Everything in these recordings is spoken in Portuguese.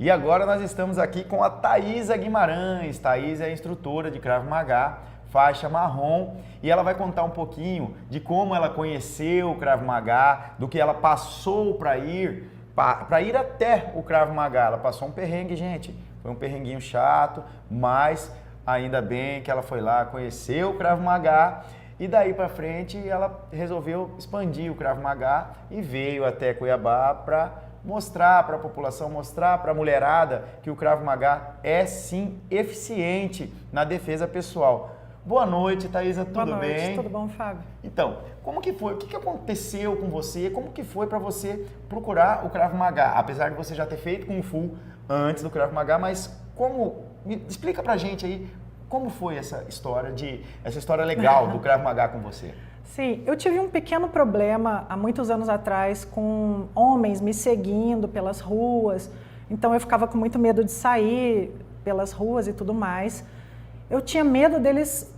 E agora nós estamos aqui com a Thaisa Guimarães. Thaisa é instrutora de Krav Maga, faixa marrom, e ela vai contar um pouquinho de como ela conheceu o Krav Maga, do que ela passou para ir até o Krav Maga. Ela passou um perrengue, gente, foi um perrenguinho chato, mas ainda bem que ela foi lá, conheceu o Krav Maga, e daí para frente ela resolveu expandir o Krav Maga e veio até Cuiabá para mostrar para a população, mostrar para a mulherada que o Krav Maga é sim eficiente na defesa pessoal. Boa noite, Thaisa, tudo bem? Boa noite, tudo bom, Fábio? Então, como que foi? O que aconteceu com você? Como que foi para você procurar o Krav Maga? Apesar de você já ter feito Kung Fu antes do Krav Maga, mas explica pra gente aí como foi essa história legal do Krav Maga com você. Sim, eu tive um pequeno problema há muitos anos atrás com homens me seguindo pelas ruas, então eu ficava com muito medo de sair pelas ruas e tudo mais. Eu tinha medo deles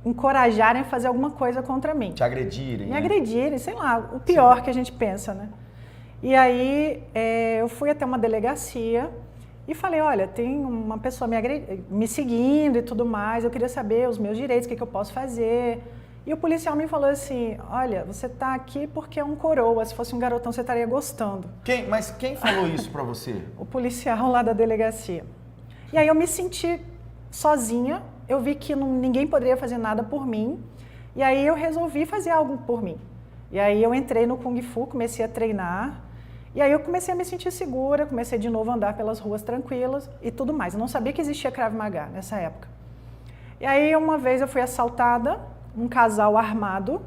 encorajarem a fazer alguma coisa contra mim. Te agredirem, Me agredirem, sei lá, o pior que a gente pensa, né? E aí eu fui até uma delegacia e falei, olha, tem uma pessoa me seguindo e tudo mais, eu queria saber os meus direitos, o que eu posso fazer. E o policial me falou assim, olha, você tá aqui porque é um coroa, se fosse um garotão você estaria gostando. Mas quem falou isso pra você? O policial lá da delegacia. E aí eu me senti sozinha, eu vi que ninguém poderia fazer nada por mim, e aí eu resolvi fazer algo por mim. E aí eu entrei no Kung Fu, comecei a treinar, e aí eu comecei a me sentir segura, comecei de novo a andar pelas ruas tranquilas e tudo mais. Eu não sabia que existia Krav Maga nessa época. E aí uma vez eu fui assaltada, um casal armado,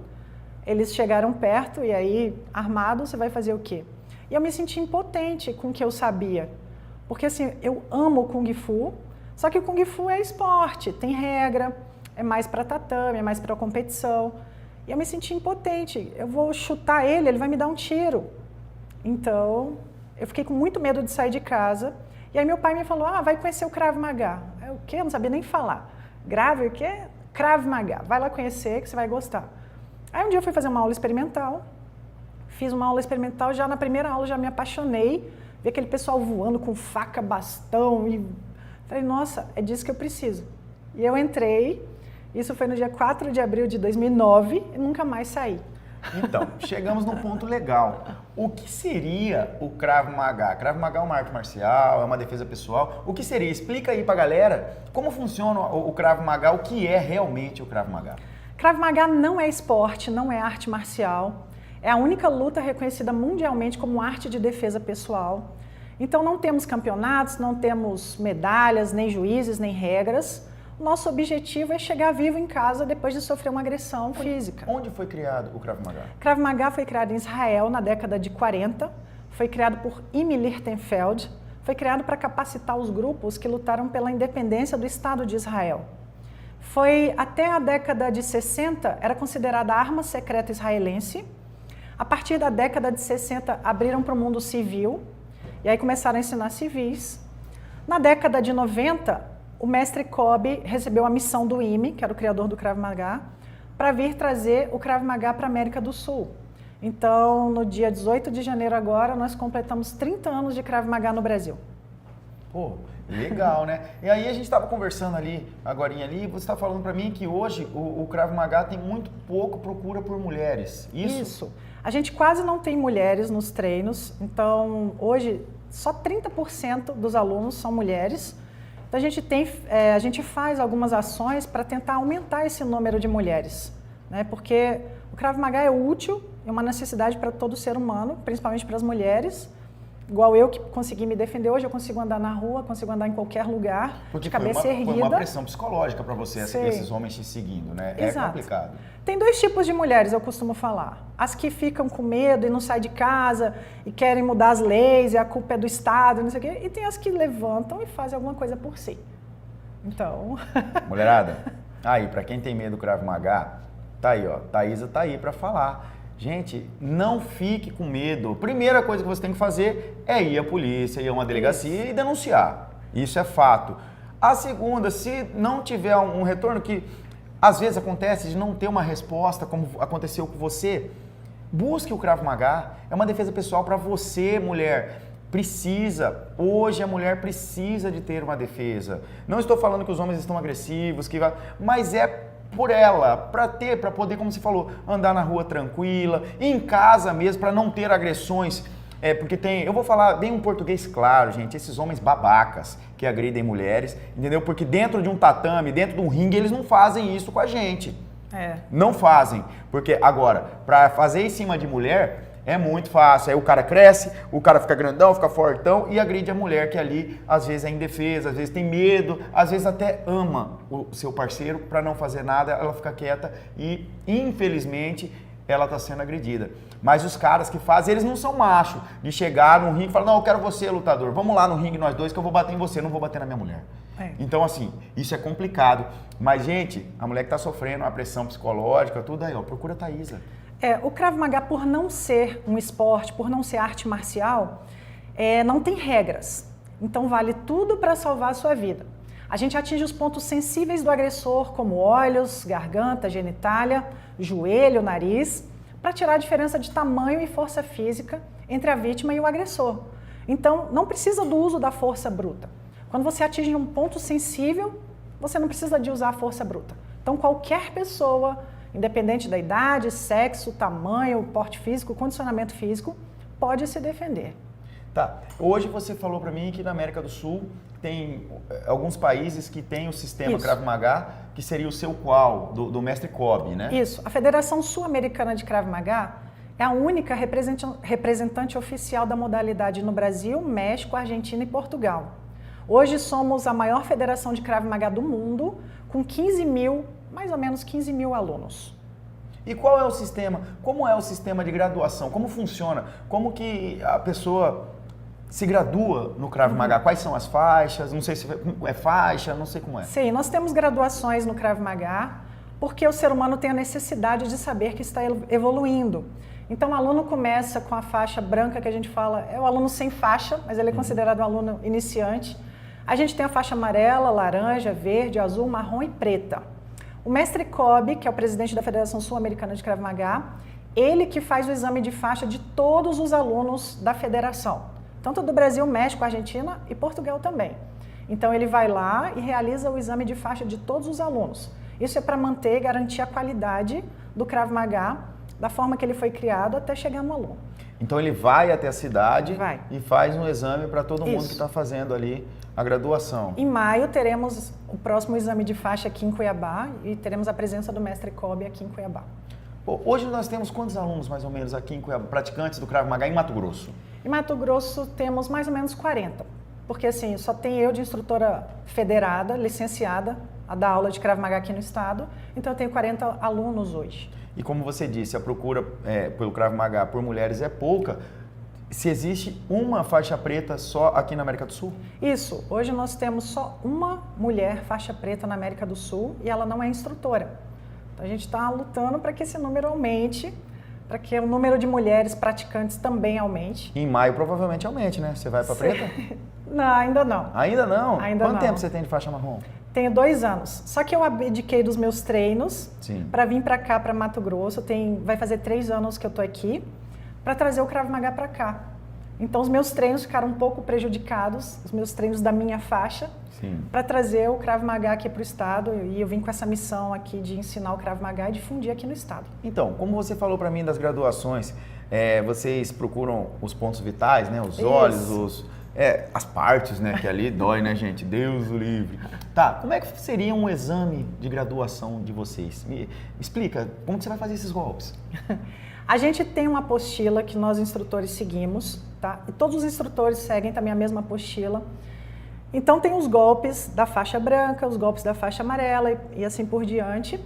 eles chegaram perto e aí, armado, você vai fazer o quê? E eu me senti impotente com o que eu sabia, porque assim, eu amo o Kung Fu, só que o Kung Fu é esporte, tem regra, é mais para tatame, é mais para competição, e eu me senti impotente, eu vou chutar ele vai me dar um tiro. Então, eu fiquei com muito medo de sair de casa, e aí meu pai me falou, vai conhecer o Krav Maga. Eu, o quê? Eu não sabia nem falar. Grave o quê? Krav Maga, vai lá conhecer que você vai gostar. Aí um dia eu fui fazer uma aula experimental, fiz uma aula experimental, já na primeira aula já me apaixonei, vi aquele pessoal voando com faca, bastão e falei, nossa, é disso que eu preciso. E eu entrei, isso foi no dia 4 de abril de 2009 e nunca mais saí. Então, chegamos num ponto legal. O que seria o Krav Maga? Krav Maga é uma arte marcial, é uma defesa pessoal. O que seria? Explica aí pra galera como funciona o Krav Maga, o que é realmente o Krav Maga. Krav Maga não é esporte, não é arte marcial. É a única luta reconhecida mundialmente como arte de defesa pessoal. Então não temos campeonatos, não temos medalhas, nem juízes, nem regras. Nosso objetivo é chegar vivo em casa depois de sofrer uma agressão física. Onde foi criado o Krav Maga? Krav Maga foi criado em Israel na década de 40, foi criado por Imi Lichtenfeld, foi criado para capacitar os grupos que lutaram pela independência do Estado de Israel. Foi até a década de 60, era considerada arma secreta israelense. A partir da década de 60, abriram para o mundo civil, e aí começaram a ensinar civis. Na década de 90, o mestre Kobe recebeu a missão do Imi, que era o criador do Krav Maga, para vir trazer o Krav Maga para a América do Sul. Então, no dia 18 de janeiro agora, nós completamos 30 anos de Krav Maga no Brasil. Pô, legal, né? E aí a gente estava conversando agorinha ali, você está falando para mim que hoje o Krav Maga tem muito pouco procura por mulheres. Isso. A gente quase não tem mulheres nos treinos, então hoje só 30% dos alunos são mulheres. Então a gente faz algumas ações para tentar aumentar esse número de mulheres, né? Porque o Krav Maga é útil, é uma necessidade para todo ser humano, principalmente para as mulheres. Igual eu que consegui me defender hoje, eu consigo andar na rua, consigo andar em qualquer lugar, porque de cabeça erguida. Foi uma pressão psicológica para você, esses homens te seguindo, né? Exato. É complicado. Tem dois tipos de mulheres, eu costumo falar. As que ficam com medo e não saem de casa e querem mudar as leis e a culpa é do Estado, não sei o quê. E tem as que levantam e fazem alguma coisa por si. Então... Mulherada, aí, para quem tem medo do Krav Maga, tá aí, ó. Thaisa tá aí para falar. Gente, não fique com medo. Primeira coisa que você tem que fazer é ir à polícia, ir a uma delegacia e denunciar. Isso é fato. A segunda, se não tiver um retorno, que às vezes acontece de não ter uma resposta, como aconteceu com você, busque o Krav Maga. É uma defesa pessoal para você, mulher. Precisa. Hoje a mulher precisa de ter uma defesa. Não estou falando que os homens estão agressivos, mas é por ela, para poder, como você falou, andar na rua tranquila, em casa mesmo, para não ter agressões. Porque eu vou falar bem um português claro, gente, esses homens babacas que agridem mulheres, entendeu? Porque dentro de um tatame, dentro de um ringue, eles não fazem isso com a gente. Não fazem. Porque agora, para fazer em cima de mulher, é muito fácil. Aí o cara cresce, o cara fica grandão, fica fortão e agride a mulher que ali, às vezes, é indefesa, às vezes tem medo, às vezes até ama o seu parceiro para não fazer nada, ela fica quieta e, infelizmente, ela está sendo agredida. Mas os caras que fazem, eles não são machos de chegar no ringue e falar, não, eu quero você, lutador, vamos lá no ringue nós dois que eu vou bater em você, não vou bater na minha mulher. Então, assim, isso é complicado. Mas, gente, a mulher que está sofrendo uma pressão psicológica, tudo aí, ó, procura a Thaisa. O Krav Maga, por não ser um esporte, por não ser arte marcial, não tem regras. Então, vale tudo para salvar a sua vida. A gente atinge os pontos sensíveis do agressor, como olhos, garganta, genitália, joelho, nariz, para tirar a diferença de tamanho e força física entre a vítima e o agressor. Então, não precisa do uso da força bruta. Quando você atinge um ponto sensível, você não precisa de usar a força bruta. Então, qualquer pessoa, independente da idade, sexo, tamanho, porte físico, condicionamento físico, pode se defender. Tá. Hoje você falou para mim que na América do Sul tem alguns países que tem o sistema Krav Maga, que seria o seu qual, do mestre Kobe, né? Isso. A Federação Sul-Americana de Krav Maga é a única representante oficial da modalidade no Brasil, México, Argentina e Portugal. Hoje somos a maior federação de Krav Maga do mundo, com mais ou menos 15 mil alunos. E qual é o sistema? Como é o sistema de graduação? Como funciona? Como que a pessoa se gradua no Krav Maga? Quais são as faixas? Não sei se é faixa, não sei como é. Sim, nós temos graduações no Krav Maga, porque o ser humano tem a necessidade de saber que está evoluindo. Então, o aluno começa com a faixa branca, que a gente fala, é o aluno sem faixa, mas ele é considerado um aluno iniciante. A gente tem a faixa amarela, laranja, verde, azul, marrom e preta. O mestre Kobe, que é o presidente da Federação Sul-Americana de Krav Maga, ele que faz o exame de faixa de todos os alunos da federação, tanto do Brasil, México, Argentina e Portugal também. Então, ele vai lá e realiza o exame de faixa de todos os alunos. Isso é para manter e garantir a qualidade do Krav Maga, da forma que ele foi criado, até chegar no aluno. Então, ele vai até a cidade e faz um exame para todo mundo que está fazendo ali a graduação. Em maio, teremos o próximo exame de faixa aqui em Cuiabá e teremos a presença do mestre Kobe aqui em Cuiabá. Pô, hoje nós temos quantos alunos, mais ou menos, aqui em Cuiabá, praticantes do Krav Maga em Mato Grosso? Em Mato Grosso temos mais ou menos 40, porque assim, só tem eu de instrutora federada, licenciada, a dar aula de Krav Maga aqui no estado, então eu tenho 40 alunos hoje. E como você disse, a procura pelo Krav Maga por mulheres é pouca. Se existe uma faixa preta só aqui na América do Sul? Isso, hoje nós temos só uma mulher faixa preta na América do Sul e ela não é instrutora. Então a gente está lutando para que esse número aumente, para que o número de mulheres praticantes também aumente. Em maio provavelmente aumente, né? Você vai para preta? Não, ainda não. Ainda não? Ainda Quanto não. tempo você tem de faixa marrom? Tenho 2 anos. Só que eu abdiquei dos meus treinos para vir para cá, para Mato Grosso. Vai fazer 3 anos que eu estou aqui, para trazer o Krav Maga para cá. Então, os meus treinos ficaram um pouco prejudicados, os meus treinos da minha faixa, para trazer o Krav Maga aqui para o estado. E eu vim com essa missão aqui de ensinar o Krav Maga e difundir aqui no estado. Então, como você falou para mim das graduações, vocês procuram os pontos vitais, né? Os olhos, as partes, né? Que ali dói, né, gente? Deus o livre. Tá, como é que seria um exame de graduação de vocês? Me explica, como que você vai fazer esses golpes? A gente tem uma apostila que nós instrutores seguimos, tá? E todos os instrutores seguem também a mesma apostila. Então tem os golpes da faixa branca, os golpes da faixa amarela e assim por diante.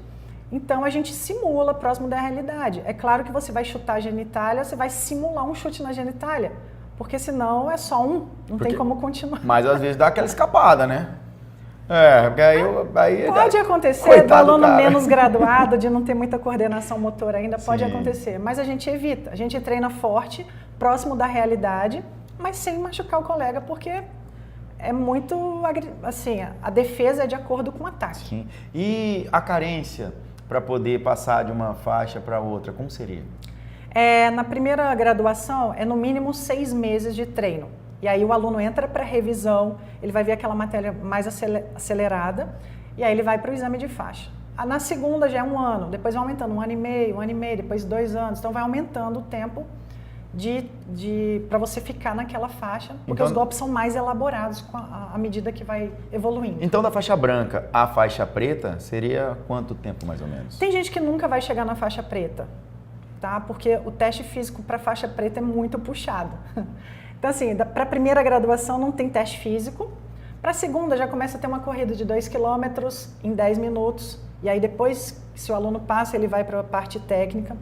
Então a gente simula próximo da realidade. É claro que você vai chutar a genitália, você vai simular um chute na genitália, porque senão é só não tem como continuar. Mas às vezes dá aquela escapada, né? Porque aí pode acontecer do aluno menos graduado, de não ter muita coordenação motora ainda, pode acontecer. Mas a gente evita, a gente treina forte, próximo da realidade, mas sem machucar o colega, porque é muito, assim, a defesa é de acordo com o ataque. Sim. E a carência para poder passar de uma faixa para outra, como seria? Na primeira graduação, é no mínimo 6 meses de treino. E aí o aluno entra para revisão, ele vai ver aquela matéria mais acelerada, e aí ele vai para o exame de faixa. Na segunda já é 1 ano, depois vai aumentando 1 ano e meio, depois 2 anos. Então vai aumentando o tempo para você ficar naquela faixa, porque os golpes são mais elaborados à medida que vai evoluindo. Então, da faixa branca à faixa preta, seria quanto tempo mais ou menos? Tem gente que nunca vai chegar na faixa preta, tá? Porque o teste físico para faixa preta é muito puxado. Então, assim, para a primeira graduação não tem teste físico, para a segunda já começa a ter uma corrida de 2 km em 10 minutos, e aí depois, se o aluno passa, ele vai para a parte técnica.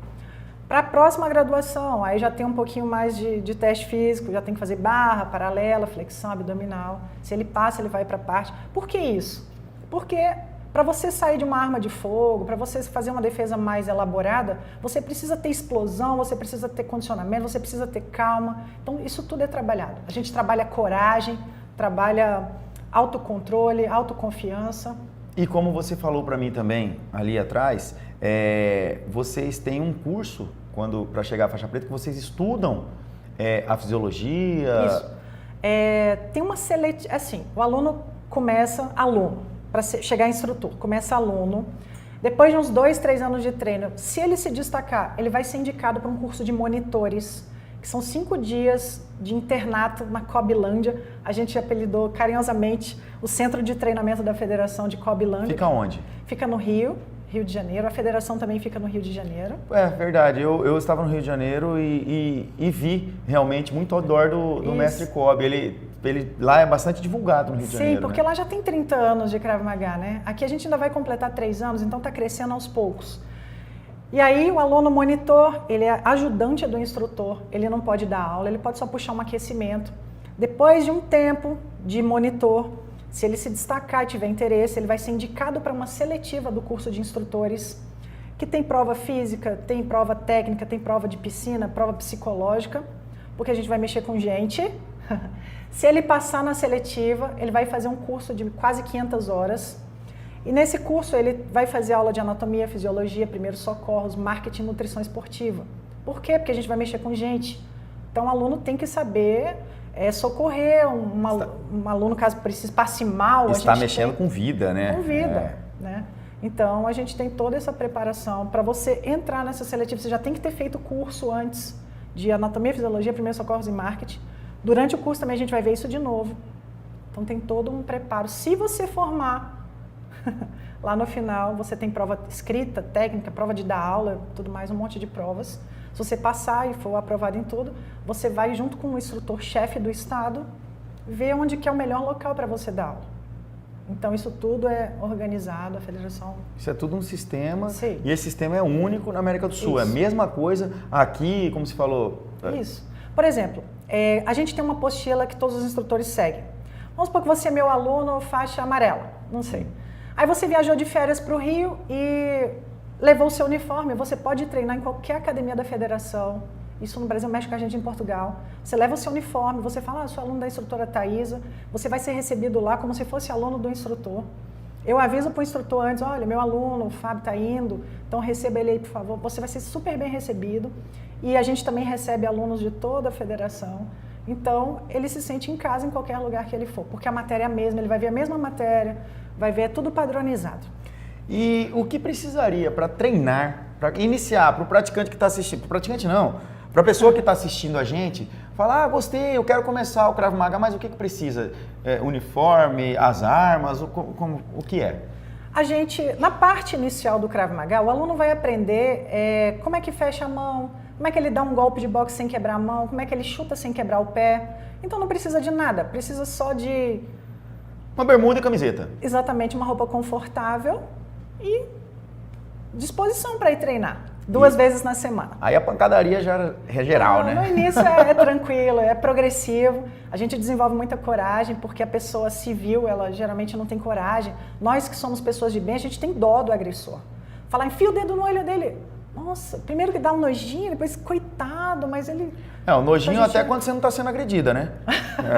Para a próxima graduação, aí já tem um pouquinho mais de teste físico, já tem que fazer barra, paralela, flexão abdominal. Se ele passa, ele vai para a parte. Por que isso? Porque para você sair de uma arma de fogo, para você fazer uma defesa mais elaborada, você precisa ter explosão, você precisa ter condicionamento, você precisa ter calma. Então, isso tudo é trabalhado. A gente trabalha coragem, trabalha autocontrole, autoconfiança. E como você falou para mim também, ali atrás, vocês têm um curso para chegar à faixa preta, que vocês estudam a fisiologia. Isso. Tem uma seletiva, assim, o aluno começa para chegar a instrutor, começa aluno, depois de uns 2, 3 anos de treino, se ele se destacar, ele vai ser indicado para um curso de monitores, que são 5 dias de internato na Cobilândia. A gente apelidou carinhosamente o centro de treinamento da Federação de Cobilândia. Fica onde? Fica no Rio de Janeiro. A federação também fica no Rio de Janeiro. É verdade, eu estava no Rio de Janeiro e vi realmente muito outdoor do mestre Kobe. Ele lá é bastante divulgado no Rio de Janeiro. Sim, porque lá já tem 30 anos de Krav Maga, né? Aqui a gente ainda vai completar 3 anos, então está crescendo aos poucos. E aí o aluno monitor, ele é ajudante do instrutor, ele não pode dar aula, ele pode só puxar um aquecimento. Depois de um tempo de monitor, se ele se destacar e tiver interesse, ele vai ser indicado para uma seletiva do curso de instrutores, que tem prova física, tem prova técnica, tem prova de piscina, prova psicológica, porque a gente vai mexer com gente. Se ele passar na seletiva, ele vai fazer um curso de quase 500 horas. E nesse curso ele vai fazer aula de anatomia, fisiologia, primeiros socorros, marketing e nutrição esportiva. Por quê? Porque a gente vai mexer com gente. Então o aluno tem que saber socorrer um aluno caso precise, passe mal. Está mexendo com vida, né? Com vida, né? Então a gente tem toda essa preparação. Para você entrar nessa seletiva, você já tem que ter feito o curso antes de anatomia, fisiologia, primeiros socorros e marketing. Durante o curso também a gente vai ver isso de novo. Então tem todo um preparo. Se você formar, lá no final você tem prova escrita, técnica, prova de dar aula, tudo mais, um monte de provas. Se você passar e for aprovado em tudo, você vai junto com o instrutor-chefe do estado ver onde que é o melhor local para você dar aula. Então isso tudo é organizado, a federação... Isso é tudo um sistema. Sim. E esse sistema é único na América do Sul. Isso. É a mesma coisa aqui, como você falou. Isso. Por exemplo, a gente tem uma apostila que todos os instrutores seguem. Vamos supor que você é meu aluno faixa amarela, não sei. Aí você viajou de férias para o Rio e levou o seu uniforme. Você pode treinar em qualquer academia da federação. Isso no Brasil mexe com a gente em Portugal. Você leva o seu uniforme, você fala, sou aluno da instrutora Thaisa, você vai ser recebido lá como se fosse aluno do instrutor. Eu aviso para o instrutor antes, olha, meu aluno, o Fábio está indo, então receba ele aí, por favor. Você vai ser super bem recebido. E a gente também recebe alunos de toda a federação. Então, ele se sente em casa em qualquer lugar que ele for, porque a matéria é a mesma, ele vai ver a mesma matéria, vai ver tudo padronizado. E o que precisaria para treinar, para iniciar, para o praticante que está assistindo, para o praticante não, para a pessoa que está assistindo a gente, falar, gostei, eu quero começar o Krav Maga, mas o que precisa? Uniforme, as armas, o que é? A gente, na parte inicial do Krav Maga, o aluno vai aprender como é que fecha a mão, como é que ele dá um golpe de boxe sem quebrar a mão, como é que ele chuta sem quebrar o pé. Então não precisa de nada, precisa só de... Uma bermuda e camiseta. Exatamente, uma roupa confortável e disposição para ir treinar. 2 vezes na semana. Aí a pancadaria já é geral, né? No início é tranquilo, é progressivo. A gente desenvolve muita coragem, porque a pessoa civil, ela geralmente não tem coragem. Nós que somos pessoas de bem, a gente tem dó do agressor. Falar, enfia o dedo no olho dele. Nossa, primeiro que dá um nojinho, depois, coitado, mas ele... o nojinho até quando você não está sendo agredida, né?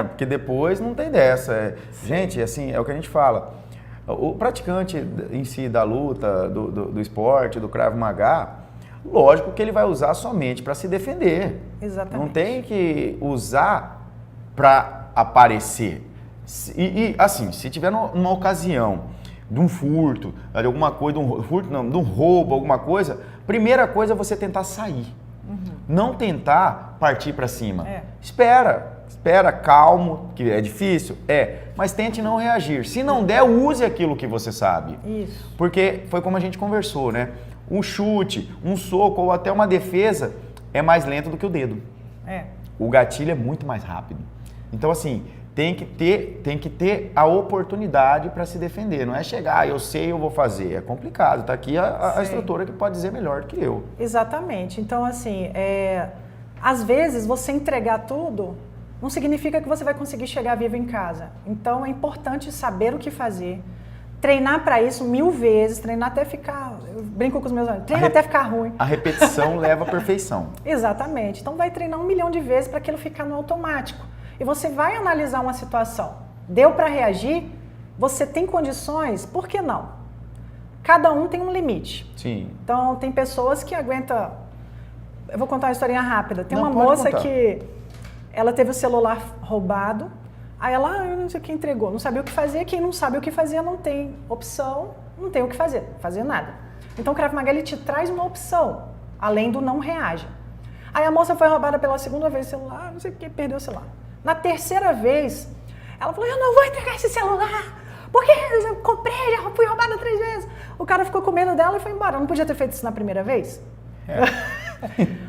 Porque depois não tem dessa. Gente, assim, é o que a gente fala. O praticante em si da luta, do esporte, do Krav Maga, lógico que ele vai usar somente para se defender. Exatamente. Não tem que usar para aparecer. Assim, se tiver numa ocasião de um furto, de alguma coisa, de um roubo, alguma coisa, primeira coisa é você tentar sair. Não tentar partir para cima. Espera, calmo, que é difícil, mas tente não reagir. Se não der, use aquilo que você sabe. Isso. Porque foi como a gente conversou, né? Um chute, um soco ou até uma defesa é mais lento do que o dedo. O gatilho é muito mais rápido. Então, assim, tem que ter a oportunidade para se defender. Não é chegar, eu sei, eu vou fazer. É complicado. Está aqui a instrutora que pode dizer melhor do que eu. Exatamente. Então, assim, às vezes você entregar tudo não significa que você vai conseguir chegar vivo em casa. Então, é importante saber o que fazer, treinar para isso 1000 vezes, treinar até ficar... Eu brinco com os meus alunos, treina até ficar ruim. A repetição leva à perfeição. Exatamente. Então, vai treinar 1 milhão de vezes para aquilo ficar no automático. E você vai analisar uma situação. Deu para reagir? Você tem condições? Por que não? Cada um tem um limite. Sim. Então, tem pessoas que aguentam... Eu vou contar uma historinha rápida. Tem Não, uma pode moça contar. que... Ela teve o celular roubado. Aí ela, eu não sei quem entregou. Não sabia o que fazer. Quem não sabe o que fazer não tem opção, não tem o que fazer. Fazer nada. Então, o Krav Maga, ele te traz uma opção, além do não reage. Aí a moça foi roubada pela segunda vez o celular, não sei o que, perdeu o celular. Na terceira vez, ela falou, eu não vou entregar esse celular, porque eu comprei, já fui roubada 3 vezes. O cara ficou com medo dela e foi embora. Não podia ter feito isso na primeira vez?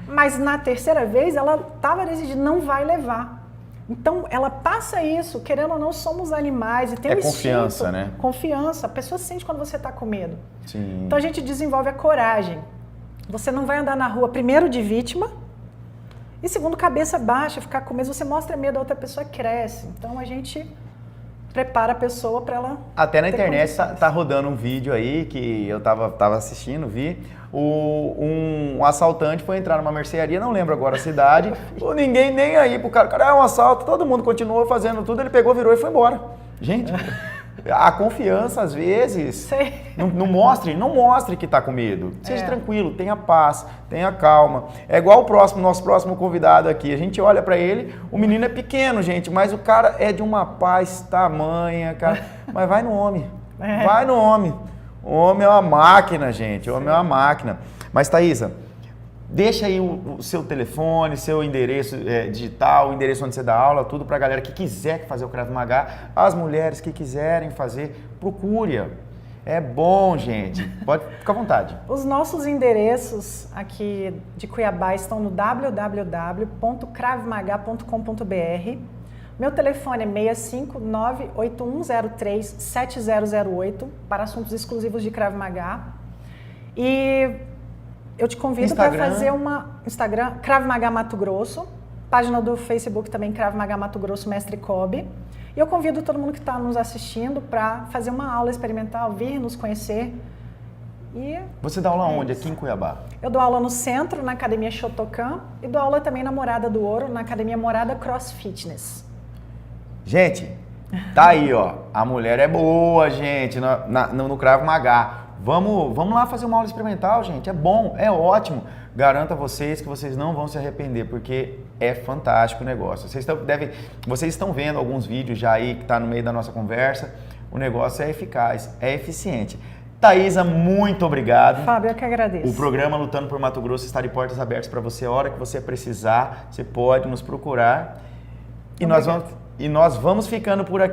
Mas na terceira vez, ela estava decidindo, não vai levar. Então, ela passa isso, querendo ou não, somos animais e tem um confiança, instinto, né? Confiança. A pessoa sente quando você está com medo. Sim. Então, a gente desenvolve a coragem. Você não vai andar na rua, primeiro, de vítima, e segundo, cabeça baixa, ficar com medo. Você mostra medo, a outra pessoa cresce. Então, a gente prepara a pessoa para ela... Até na internet tá rodando um vídeo aí que eu tava assistindo, vi. Um assaltante foi entrar numa mercearia, não lembro agora a cidade, ninguém nem aí pro cara. O cara, é um assalto, todo mundo continuou fazendo tudo, ele pegou, virou e foi embora. Gente, a confiança às vezes, não mostre que tá com medo. Seja tranquilo, tenha paz, tenha calma. É igual nosso próximo convidado aqui, a gente olha pra ele, o menino é pequeno, gente, mas o cara é de uma paz tamanha, cara. Mas vai no homem, vai no homem. O homem é uma máquina, gente. O homem é uma máquina. Mas, Thaisa, deixa aí o seu telefone, seu endereço digital, o endereço onde você dá aula, tudo pra galera que quiser fazer o Krav Maga. As mulheres que quiserem fazer, procure. É bom, gente. Pode ficar à vontade. Os nossos endereços aqui de Cuiabá estão no www.kravmaga.com.br. Meu telefone é 659-8103-7008 para assuntos exclusivos de Krav Maga. E eu te convido para fazer uma Instagram, Krav Maga Mato Grosso, página do Facebook também, Krav Maga Mato Grosso Mestre Kobe. E eu convido todo mundo que está nos assistindo para fazer uma aula experimental, vir nos conhecer. E você dá aula onde? Aqui em Cuiabá? Eu dou aula no centro, na Academia Shotokan, e dou aula também na Morada do Ouro, na Academia Morada Cross Fitness. Gente, tá aí, ó. A mulher é boa, gente, no Krav Maga. Vamos lá fazer uma aula experimental, gente. É bom, é ótimo. Garanto a vocês que vocês não vão se arrepender, porque é fantástico o negócio. Vocês estão vendo alguns vídeos já aí que tá no meio da nossa conversa. O negócio é eficaz, é eficiente. Thaisa, muito obrigado. Fábio, eu que agradeço. O programa Lutando por Mato Grosso está de portas abertas para você. A hora que você precisar, você pode nos procurar. E nós vamos ficando por aqui.